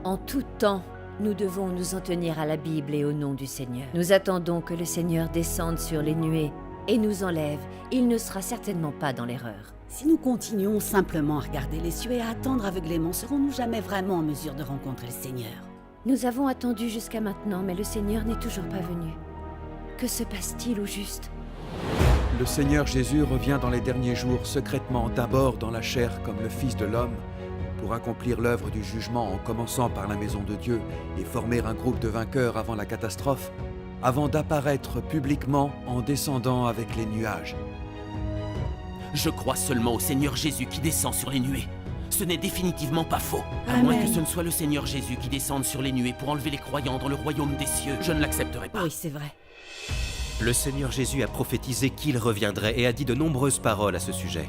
En tout temps, nous devons nous en tenir à la Bible et au nom du Seigneur. Nous attendons que le Seigneur descende sur les nuées et nous enlève. Il ne sera certainement pas dans l'erreur. Si nous continuons simplement à regarder les cieux et à attendre aveuglément, serons-nous jamais vraiment en mesure de rencontrer le Seigneur? Nous avons attendu jusqu'à maintenant, mais le Seigneur n'est toujours pas venu. Que se passe-t-il au juste? Le Seigneur Jésus revient dans les derniers jours secrètement, d'abord dans la chair comme le Fils de l'homme, pour accomplir l'œuvre du jugement en commençant par la maison de Dieu et former un groupe de vainqueurs avant la catastrophe, avant d'apparaître publiquement en descendant avec les nuages. Je crois seulement au Seigneur Jésus qui descend sur les nuées. Ce n'est définitivement pas faux. À Amen. moins que ce ne soit le Seigneur Jésus qui descende sur les nuées pour enlever les croyants dans le royaume des cieux, je ne l'accepterai pas. Oui, c'est vrai. Le Seigneur Jésus a prophétisé qu'il reviendrait et a dit de nombreuses paroles à ce sujet.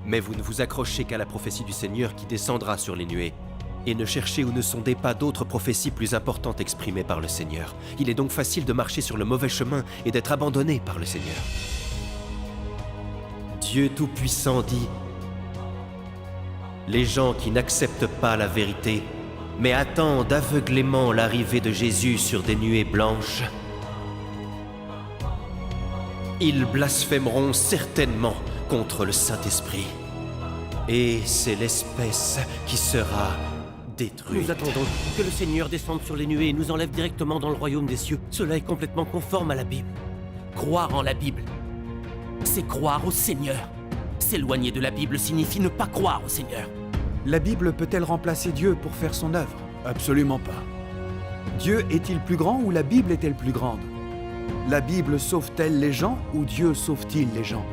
Mais vous ne vous accrochez qu'à la prophétie du Seigneur qui descendra sur les nuées. Et ne cherchez ou ne sondez pas d'autres prophéties plus importantes exprimées par le Seigneur. Il est donc facile de marcher sur le mauvais chemin et d'être abandonné par le Seigneur. Dieu Tout-Puissant dit: les gens qui n'acceptent pas la vérité, mais attendent aveuglément l'arrivée de Jésus sur des nuées blanches, ils blasphémeront certainement contre le Saint-Esprit. Et c'est l'espèce qui sera détruite. Nous attendons que le Seigneur descende sur les nuées et nous enlève directement dans le royaume des cieux. Cela est complètement conforme à la Bible. Croire en la Bible, c'est croire au Seigneur. S'éloigner de la Bible signifie ne pas croire au Seigneur. La Bible peut-elle remplacer Dieu pour faire son œuvre? Absolument pas. Dieu est-il plus grand ou la Bible est-elle plus grande? La Bible sauve-t-elle les gens ou Dieu sauve-t-il les gens?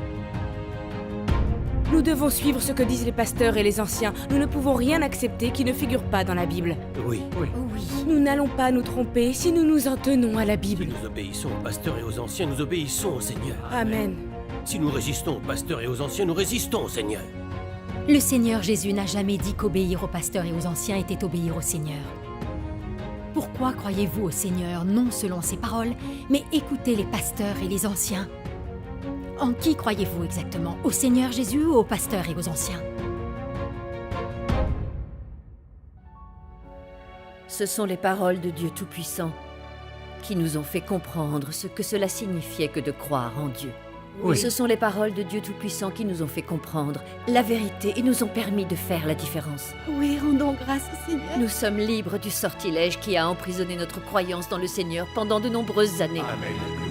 Nous devons suivre ce que disent les pasteurs et les anciens. Nous ne pouvons rien accepter qui ne figure pas dans la Bible. Oui. Oui. Nous n'allons pas nous tromper si nous nous en tenons à la Si Bible. nous obéissons aux pasteurs et aux anciens, nous obéissons au Seigneur. Amen. Si nous résistons aux pasteurs et aux anciens, nous résistons au Seigneur. Le Seigneur Jésus n'a jamais dit qu'obéir aux pasteurs et aux anciens était obéir au Seigneur. Pourquoi croyez-vous au Seigneur, non selon ses paroles, mais écoutez les pasteurs et les anciens? En qui croyez-vous exactement? Au Seigneur Jésus ou aux pasteurs et aux anciens? Ce sont les paroles de Dieu Tout-Puissant qui nous ont fait comprendre ce que cela signifiait que de croire en Dieu. Oui. Ce sont les paroles de Dieu Tout-Puissant qui nous ont fait comprendre la vérité et nous ont permis de faire la différence. Oui, rendons grâce au Seigneur. Nous sommes libres du sortilège qui a emprisonné notre croyance dans le Seigneur pendant de nombreuses années. Amen.